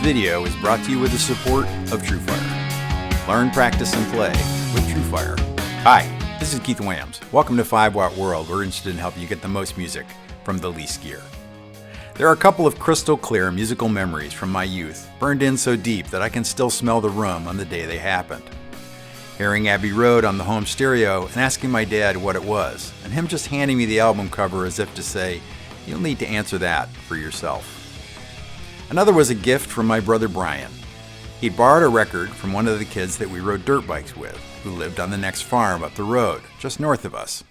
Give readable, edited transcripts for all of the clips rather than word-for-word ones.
video is brought to you with the support of TrueFire. Learn, practice, and play with TrueFire. Hi, this is Keith Williams. Welcome to 5 Watt World. We're interested in helping you get the most music from the least gear. There are a couple of crystal clear musical memories from my youth, burned in so deep that I can still smell the room on the day they happened. Hearing Abbey Road on the home stereo and asking my dad what it was, and him just handing me the album cover as if to say, "You'll need to answer that for yourself." Another was a gift from my brother Brian. He'd borrowed a record from one of the kids that we rode dirt bikes with, who lived on the next farm up the road, just north of us.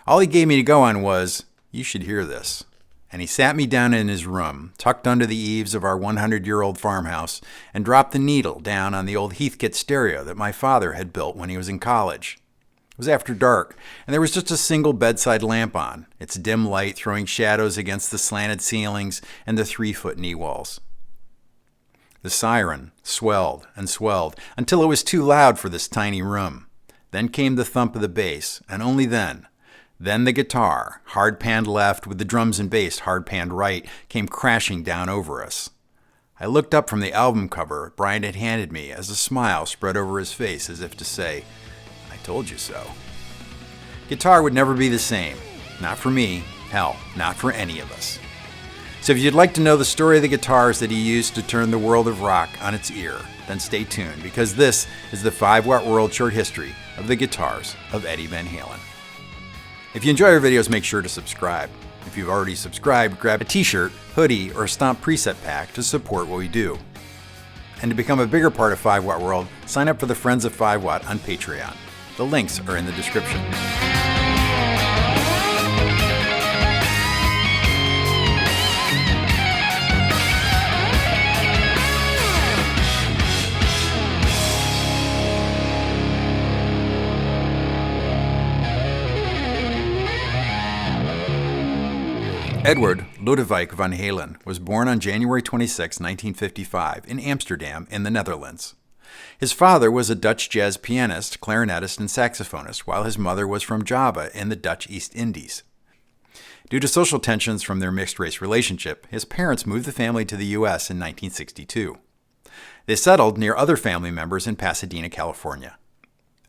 All he gave me to go on was, "You should hear this." And he sat me down in his room, tucked under the eaves of our 100-year-old farmhouse, and dropped the needle down on the old Heathkit stereo that my father had built when he was in college. It was after dark, and there was just a single bedside lamp on, its dim light throwing shadows against the slanted ceilings and the 3-foot knee walls. The siren swelled and swelled until it was too loud for this tiny room. Then came the thump of the bass, and only then the guitar, hard-panned left with the drums and bass hard-panned right, came crashing down over us. I looked up from the album cover Brian had handed me as a smile spread over his face as if to say, "I told you so." Guitar would never be the same. Not for me. Hell, not for any of us. So if you'd like to know the story of the guitars that he used to turn the world of rock on its ear, then stay tuned, because this is the 5 Watt World short history of the guitars of Eddie Van Halen. If you enjoy our videos, make sure to subscribe. If you've already subscribed, grab a t-shirt, hoodie, or a Stomp preset pack to support what we do. And to become a bigger part of 5 Watt World, sign up for the Friends of 5 Watt on Patreon. The links are in the description. Edward Lodewijk van Halen was born on January 26, 1955, in Amsterdam, in the Netherlands. His father was a Dutch jazz pianist, clarinetist, and saxophonist, while his mother was from Java in the Dutch East Indies. Due to social tensions from their mixed-race relationship, his parents moved the family to the U.S. in 1962. They settled near other family members in Pasadena, California.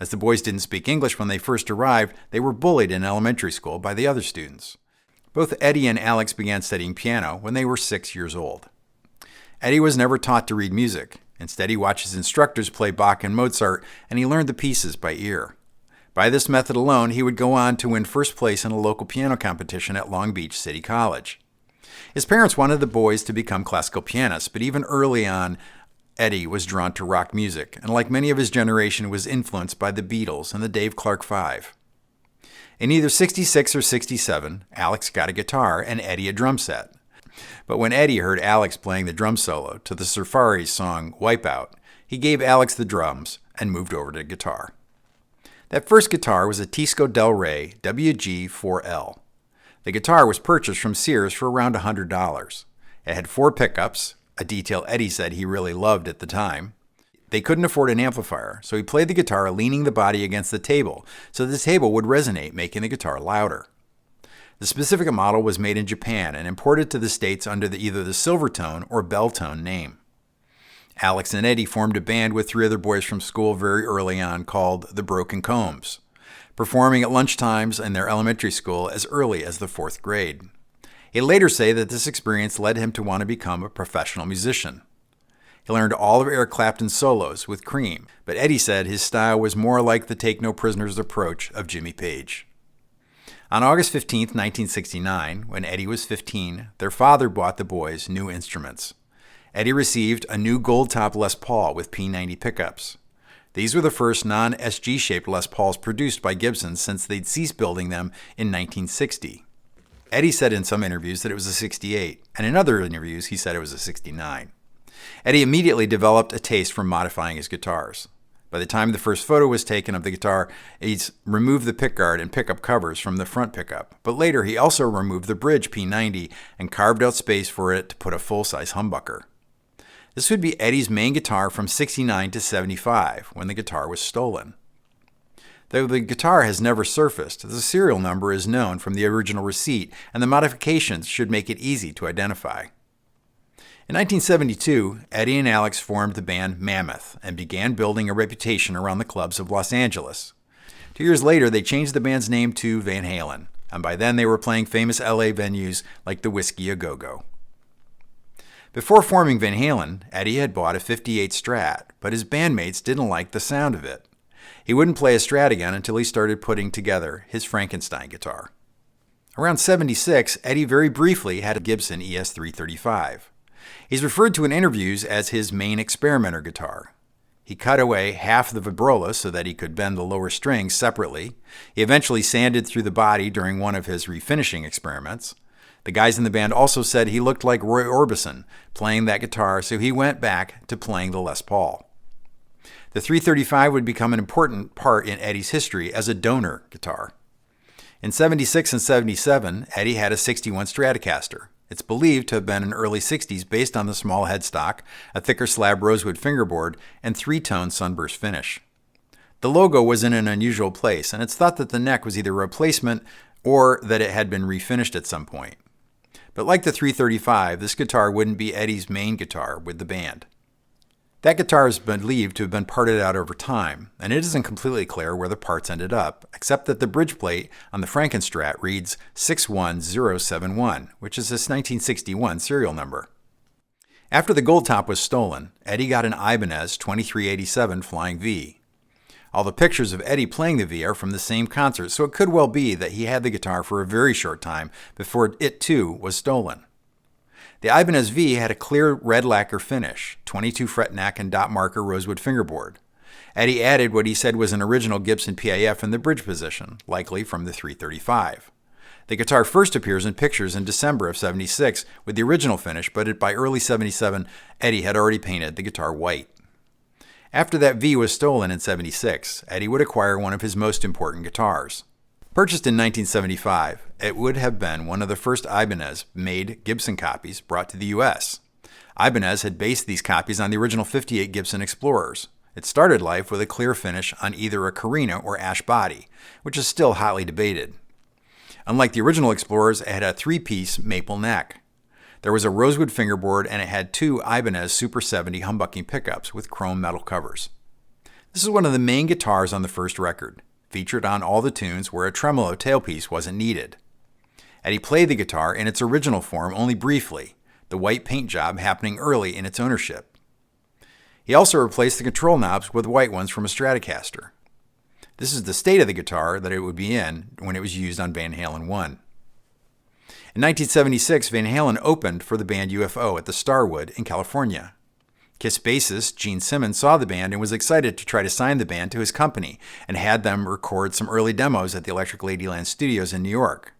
As the boys didn't speak English when they first arrived, they were bullied in elementary school by the other students. Both Eddie and Alex began studying piano when they were 6 years old. Eddie was never taught to read music. Instead, he watched his instructors play Bach and Mozart, and he learned the pieces by ear. By this method alone, he would go on to win first place in a local piano competition at Long Beach City College. His parents wanted the boys to become classical pianists, but even early on, Eddie was drawn to rock music, and like many of his generation, was influenced by the Beatles and the Dave Clark Five. In either 66 or 67, Alex got a guitar and Eddie a drum set. But when Eddie heard Alex playing the drum solo to the Surfaris song Wipeout, he gave Alex the drums and moved over to guitar. That first guitar was a Tisco Del Rey WG4L. The guitar was purchased from Sears for around $100. It had 4 pickups, a detail Eddie said he really loved at the time. They couldn't afford an amplifier, so he played the guitar leaning the body against the table, so the table would resonate, making the guitar louder. The specific model was made in Japan and imported to the States under either the Silvertone or Belltone name. Alex and Eddie formed a band with 3 other boys from school very early on called the Broken Combs, performing at lunchtimes in their elementary school as early as the 4th grade. He'd later say that this experience led him to want to become a professional musician. He learned all of Eric Clapton's solos with Cream, but Eddie said his style was more like the Take No Prisoners approach of Jimmy Page. On August 15, 1969, when Eddie was 15, their father bought the boys new instruments. Eddie received a new gold-top Les Paul with P90 pickups. These were the first non-SG-shaped Les Pauls produced by Gibson since they'd ceased building them in 1960. Eddie said in some interviews that it was a 68, and in other interviews he said it was a 69. Eddie immediately developed a taste for modifying his guitars. By the time the first photo was taken of the guitar, he's removed the pickguard and pickup covers from the front pickup, but later he also removed the bridge P90 and carved out space for it to put a full-size humbucker. This would be Eddie's main guitar from 69 to 75, when the guitar was stolen. Though the guitar has never surfaced, the serial number is known from the original receipt, and the modifications should make it easy to identify. In 1972, Eddie and Alex formed the band Mammoth and began building a reputation around the clubs of Los Angeles. 2 years later, they changed the band's name to Van Halen, and by then they were playing famous LA venues like the Whiskey A Go-Go. Before forming Van Halen, Eddie had bought a '58 Strat, but his bandmates didn't like the sound of it. He wouldn't play a Strat again until he started putting together his Frankenstein guitar. Around '76, Eddie very briefly had a Gibson ES-335. He's referred to in interviews as his main experimenter guitar. He cut away half the vibrola so that he could bend the lower strings separately. He eventually sanded through the body during one of his refinishing experiments. The guys in the band also said he looked like Roy Orbison playing that guitar, so he went back to playing the Les Paul. The 335 would become an important part in Eddie's history as a donor guitar. In '76 and '77, Eddie had a '61 Stratocaster. It's believed to have been an early '60s based on the small headstock, a thicker slab rosewood fingerboard, and three-tone sunburst finish. The logo was in an unusual place, and it's thought that the neck was either a replacement or that it had been refinished at some point. But like the 335, this guitar wouldn't be Eddie's main guitar with the band. That guitar is believed to have been parted out over time, and it isn't completely clear where the parts ended up, except that the bridge plate on the Frankenstrat reads 61071, which is his 1961 serial number. After the gold top was stolen, Eddie got an Ibanez 2387 Flying V. All the pictures of Eddie playing the V are from the same concert, so it could well be that he had the guitar for a very short time before it too was stolen. The Ibanez V had a clear red lacquer finish, 22 fret neck and dot marker rosewood fingerboard. Eddie added what he said was an original Gibson PIF in the bridge position, likely from the 335. The guitar first appears in pictures in December of '76 with the original finish, but by early '77, Eddie had already painted the guitar white. After that V was stolen in '76, Eddie would acquire one of his most important guitars. Purchased in 1975, it would have been one of the first Ibanez-made Gibson copies brought to the U.S. Ibanez had based these copies on the original '58 Gibson Explorers. It started life with a clear finish on either a Carina or ash body, which is still hotly debated. Unlike the original Explorers, it had a three-piece maple neck. There was a rosewood fingerboard, and it had two Ibanez Super 70 humbucking pickups with chrome metal covers. This is one of the main guitars on the first record, featured on all the tunes where a tremolo tailpiece wasn't needed. Eddie played the guitar in its original form only briefly, the white paint job happening early in its ownership. He also replaced the control knobs with white ones from a Stratocaster. This is the state of the guitar that it would be in when it was used on Van Halen 1. In 1976, Van Halen opened for the band UFO at the Starwood in California. Kiss bassist Gene Simmons saw the band and was excited to try to sign the band to his company and had them record some early demos at the Electric Ladyland Studios in New York.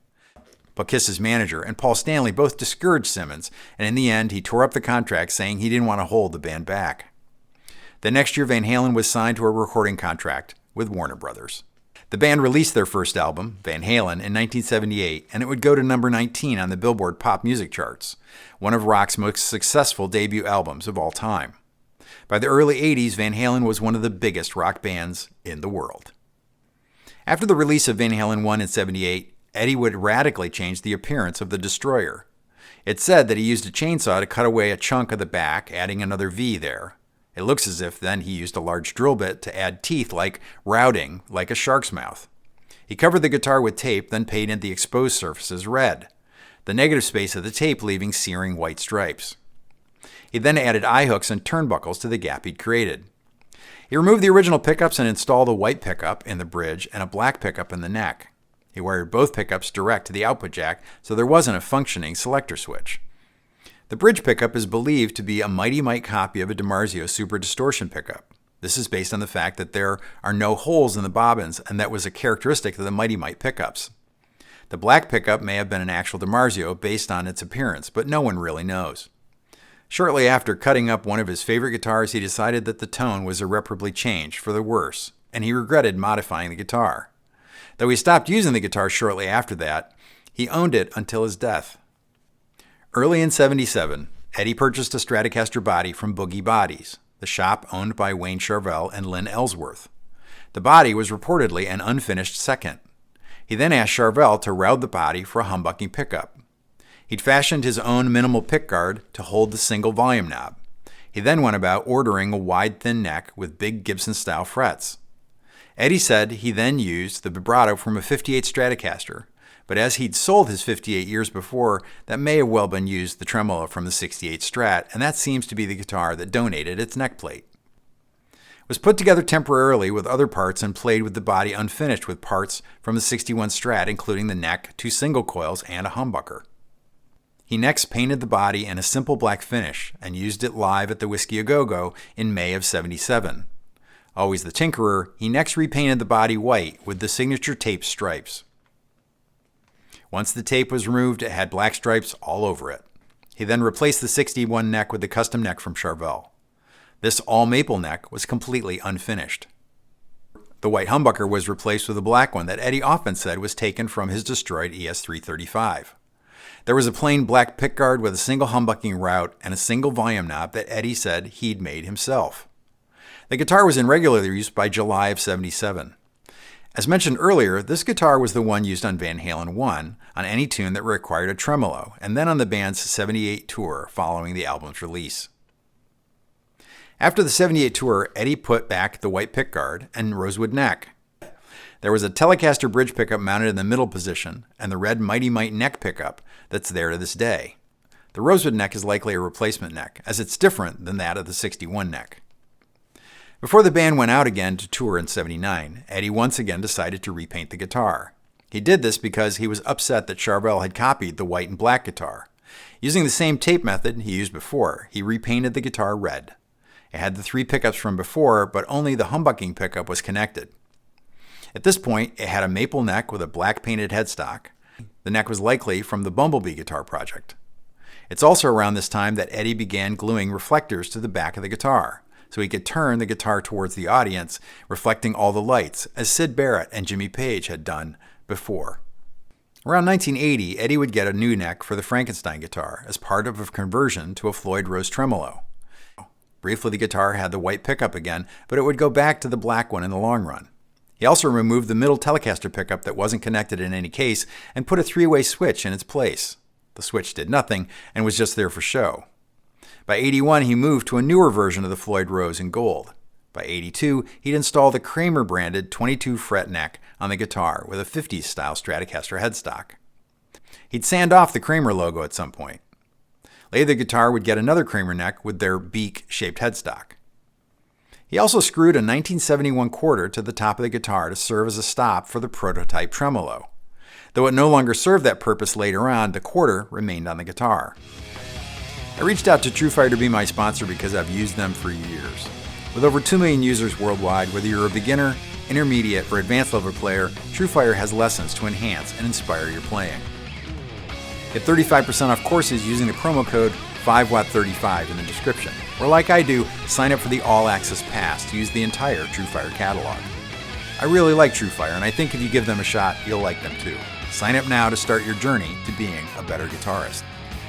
But Kiss's manager and Paul Stanley both discouraged Simmons, and in the end he tore up the contract saying he didn't want to hold the band back. The next year Van Halen was signed to a recording contract with Warner Brothers. The band released their first album, Van Halen, in 1978, and it would go to number 19 on the Billboard pop music charts, one of rock's most successful debut albums of all time. By the early 80s, Van Halen was one of the biggest rock bands in the world. After the release of Van Halen 1 in '78, Eddie would radically change the appearance of the Destroyer. It's said that he used a chainsaw to cut away a chunk of the back, adding another V there. It looks as if then he used a large drill bit to add teeth like routing, like a shark's mouth. He covered the guitar with tape, then painted the exposed surfaces red, the negative space of the tape leaving searing white stripes. He then added eye hooks and turnbuckles to the gap he'd created. He removed the original pickups and installed a white pickup in the bridge and a black pickup in the neck. He wired both pickups direct to the output jack, so there wasn't a functioning selector switch. The bridge pickup is believed to be a Mighty Mite copy of a DiMarzio Super Distortion pickup. This is based on the fact that there are no holes in the bobbins, and that was a characteristic of the Mighty Mite pickups. The black pickup may have been an actual DiMarzio based on its appearance, but no one really knows. Shortly after cutting up one of his favorite guitars, he decided that the tone was irreparably changed for the worse, and he regretted modifying the guitar. Though he stopped using the guitar shortly after that, he owned it until his death. Early in '77, Eddie purchased a Stratocaster body from Boogie Bodies, the shop owned by Wayne Charvel and Lynn Ellsworth. The body was reportedly an unfinished second. He then asked Charvel to route the body for a humbucking pickup. He'd fashioned his own minimal pickguard to hold the single volume knob. He then went about ordering a wide, thin neck with big Gibson-style frets. Eddie said he then used the vibrato from a 58 Stratocaster, but as he'd sold his 58 years before, that may have well been used the tremolo from the 68 Strat, and that seems to be the guitar that donated its neck plate. It was put together temporarily with other parts and played with the body unfinished with parts from the 61 Strat, including the neck, 2 single coils, and a humbucker. He next painted the body in a simple black finish and used it live at the Whiskey A Go-Go in May of '77. Always the tinkerer, he next repainted the body white with the signature tape stripes. Once the tape was removed, it had black stripes all over it. He then replaced the 61 neck with the custom neck from Charvel. This all-maple neck was completely unfinished. The white humbucker was replaced with a black one that Eddie often said was taken from his destroyed ES-335. There was a plain black pickguard with a single humbucking route and a single volume knob that Eddie said he'd made himself. The guitar was in regular use by July of '77. As mentioned earlier, this guitar was the one used on Van Halen 1 on any tune that required a tremolo, and then on the band's '78 tour following the album's release. After the '78 tour, Eddie put back the white pickguard and rosewood neck. There was a Telecaster bridge pickup mounted in the middle position and the red Mighty Mite neck pickup that's there to this day. The rosewood neck is likely a replacement neck, as it's different than that of the 61 neck. Before the band went out again to tour in '79, Eddie once again decided to repaint the guitar. He did this because he was upset that Charvel had copied the white and black guitar. Using the same tape method he used before, he repainted the guitar red. It had the 3 pickups from before, but only the humbucking pickup was connected. At this point, it had a maple neck with a black painted headstock. The neck was likely from the Bumblebee guitar project. It's also around this time that Eddie began gluing reflectors to the back of the guitar, so he could turn the guitar towards the audience, reflecting all the lights, as Syd Barrett and Jimmy Page had done before. Around 1980, Eddie would get a new neck for the Frankenstein guitar as part of a conversion to a Floyd Rose tremolo. Briefly, the guitar had the white pickup again, but it would go back to the black one in the long run. He also removed the middle Telecaster pickup that wasn't connected in any case and put a 3-way switch in its place. The switch did nothing and was just there for show. By '81, he moved to a newer version of the Floyd Rose in gold. By '82, he'd installed the Kramer-branded 22-fret neck on the guitar with a 50s-style Stratocaster headstock. He'd sand off the Kramer logo at some point. Later, the guitar would get another Kramer neck with their beak-shaped headstock. He also screwed a 1971 quarter to the top of the guitar to serve as a stop for the prototype tremolo. Though it no longer served that purpose later on, the quarter remained on the guitar. I reached out to TrueFire to be my sponsor because I've used them for years. With over 2 million users worldwide, whether you're a beginner, intermediate, or advanced level player, TrueFire has lessons to enhance and inspire your playing. Get 35% off courses using the promo code 5watt35 in the description. Or like I do, sign up for the All Access Pass to use the entire TrueFire catalog. I really like TrueFire, and I think if you give them a shot, you'll like them too. Sign up now to start your journey to being a better guitarist.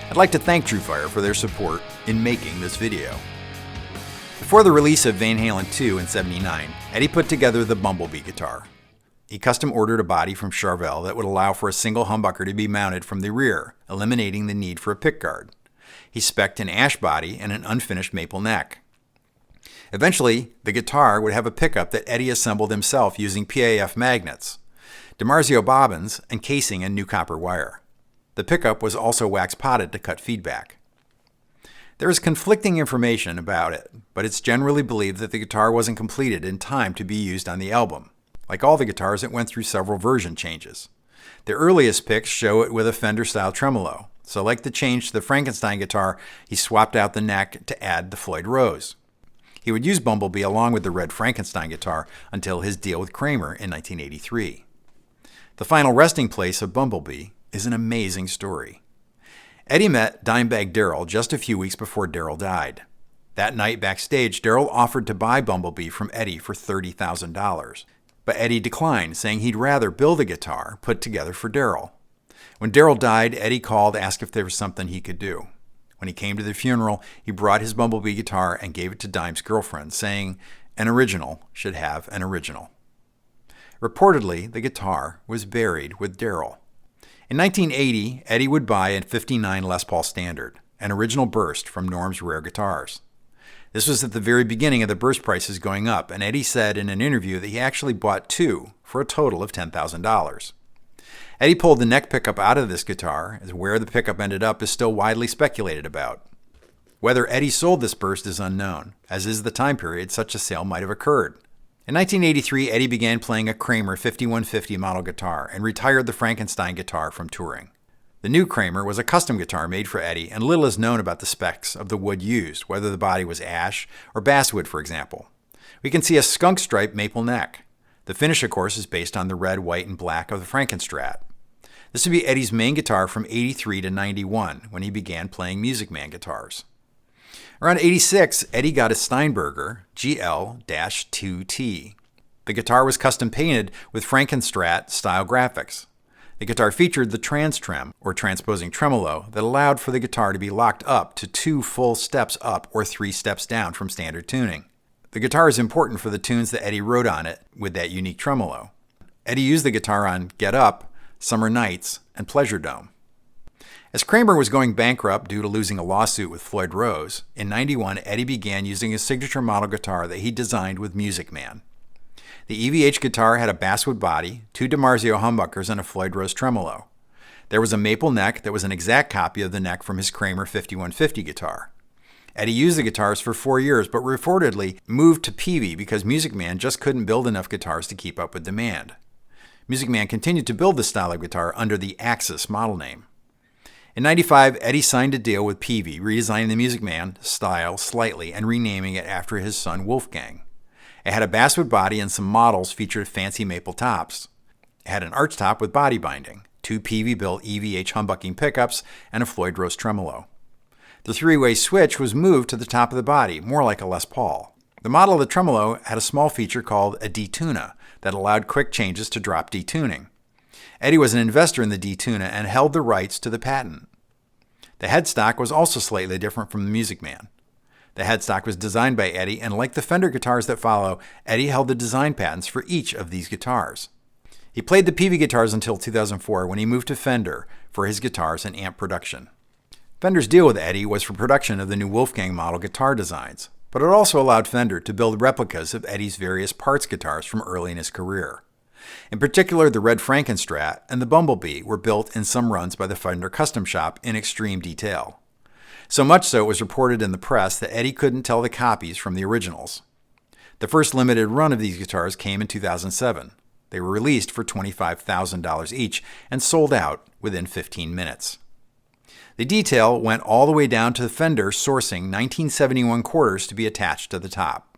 I'd like to thank TrueFire for their support in making this video. Before the release of Van Halen 2 in '79, Eddie put together the Bumblebee guitar. He custom ordered a body from Charvel that would allow for a single humbucker to be mounted from the rear, eliminating the need for a pickguard. He spec'd an ash body and an unfinished maple neck. Eventually, the guitar would have a pickup that Eddie assembled himself using PAF magnets, DiMarzio bobbins, and casing and new copper wire. The pickup was also wax potted to cut feedback. There is conflicting information about it, but it's generally believed that the guitar wasn't completed in time to be used on the album. Like all the guitars, it went through several version changes. The earliest pics show it with a Fender-style tremolo, so like the change to the Frankenstein guitar, he swapped out the neck to add the Floyd Rose. He would use Bumblebee along with the red Frankenstein guitar until his deal with Kramer in 1983. The final resting place of Bumblebee is an amazing story. Eddie met Dimebag Darrell just a few weeks before Darrell died. That night backstage, Darrell offered to buy Bumblebee from Eddie for $30,000. But Eddie declined, saying he'd rather build a guitar put together for Darrell. When Darrell died, Eddie called to ask if there was something he could do. When he came to the funeral, he brought his Bumblebee guitar and gave it to Dime's girlfriend, saying, "An original should have an original." Reportedly, the guitar was buried with Darrell. In 1980, Eddie would buy a '59 Les Paul Standard, an original burst from Norm's Rare Guitars. This was at the very beginning of the burst prices going up, and Eddie said in an interview that he actually bought two for a total of $10,000. Eddie pulled the neck pickup out of this guitar, as where the pickup ended up is still widely speculated about. Whether Eddie sold this burst is unknown, as is the time period such a sale might have occurred. In 1983, Eddie began playing a Kramer 5150 model guitar and retired the Frankenstein guitar from touring. The new Kramer was a custom guitar made for Eddie, and little is known about the specs of the wood used, whether the body was ash or basswood, for example. We can see a skunk stripe maple neck. The finish, of course, is based on the red, white, and black of the Frankenstrat. This would be Eddie's main guitar from 83 to 91, when he began playing Music Man guitars. Around 86, Eddie got a Steinberger GL-2T. The guitar was custom painted with Frankenstrat-style graphics. The guitar featured the trans-trem, or transposing tremolo, that allowed for the guitar to be locked up to 2 full steps up or 3 steps down from standard tuning. The guitar is important for the tunes that Eddie wrote on it with that unique tremolo. Eddie used the guitar on Get Up, Summer Nights, and Pleasure Dome. As Kramer was going bankrupt due to losing a lawsuit with Floyd Rose, in '91 Eddie began using his signature model guitar that he designed with Music Man. The EVH guitar had a basswood body, 2 DiMarzio humbuckers, and a Floyd Rose tremolo. There was a maple neck that was an exact copy of the neck from his Kramer 5150 guitar. Eddie used the guitars for 4 years, but reportedly moved to Peavey because Music Man just couldn't build enough guitars to keep up with demand. Music Man continued to build this style of guitar under the Axis model name. In '95, Eddie signed a deal with Peavey, redesigning the Music Man style slightly and renaming it after his son Wolfgang. It had a basswood body and some models featured fancy maple tops. It had an arch top with body binding, 2 Peavey-built EVH humbucking pickups, and a Floyd Rose tremolo. The 3-way switch was moved to the top of the body, more like a Les Paul. The model of the tremolo had a small feature called a detuna that allowed quick changes to drop detuning. Eddie was an investor in the detuna and held the rights to the patent. The headstock was also slightly different from the Music Man. The headstock was designed by Eddie, and like the Fender guitars that follow, Eddie held the design patents for each of these guitars. He played the Peavey guitars until 2004 when he moved to Fender for his guitars and amp production. Fender's deal with Eddie was for production of the new Wolfgang model guitar designs, but it also allowed Fender to build replicas of Eddie's various parts guitars from early in his career. In particular, the Red Frankenstrat and the Bumblebee were built in some runs by the Fender Custom Shop in extreme detail. So much so it was reported in the press that Eddie couldn't tell the copies from the originals. The first limited run of these guitars came in 2007. They were released for $25,000 each and sold out within 15 minutes. The detail went all the way down to the Fender sourcing 1971 quarters to be attached to the top.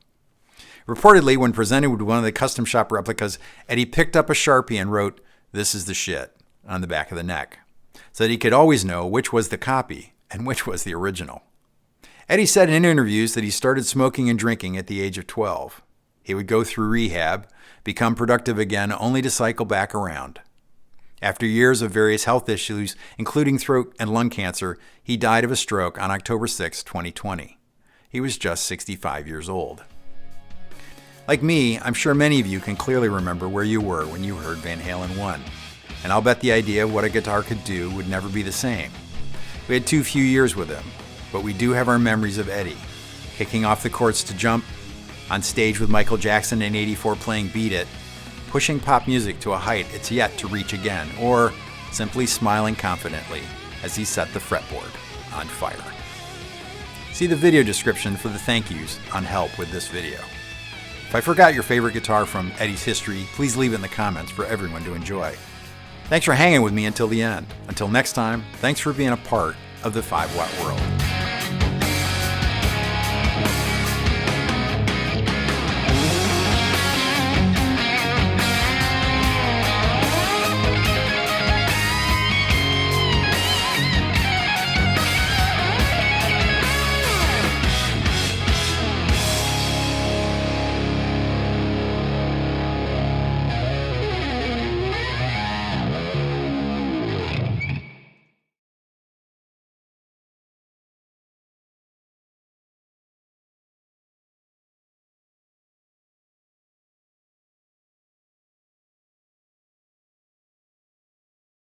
Reportedly, when presented with one of the custom shop replicas, Eddie picked up a Sharpie and wrote, "This is the shit," on the back of the neck, so that he could always know which was the copy and which was the original. Eddie said in interviews that he started smoking and drinking at the age of 12. He would go through rehab, become productive again, only to cycle back around. After years of various health issues, including throat and lung cancer, he died of a stroke on October 6, 2020. He was just 65 years old. Like me, I'm sure many of you can clearly remember where you were when you heard Van Halen 1. And I'll bet the idea of what a guitar could do would never be the same. We had too few years with him, but we do have our memories of Eddie, kicking off the courts to Jump, on stage with Michael Jackson in '84 playing Beat It, pushing pop music to a height it's yet to reach again, or simply smiling confidently as he set the fretboard on fire. See the video description for the thank yous on help with this video. If I forgot your favorite guitar from Eddie's history, please leave it in the comments for everyone to enjoy. Thanks for hanging with me until the end. Until next time, thanks for being a part of the 5 Watt world.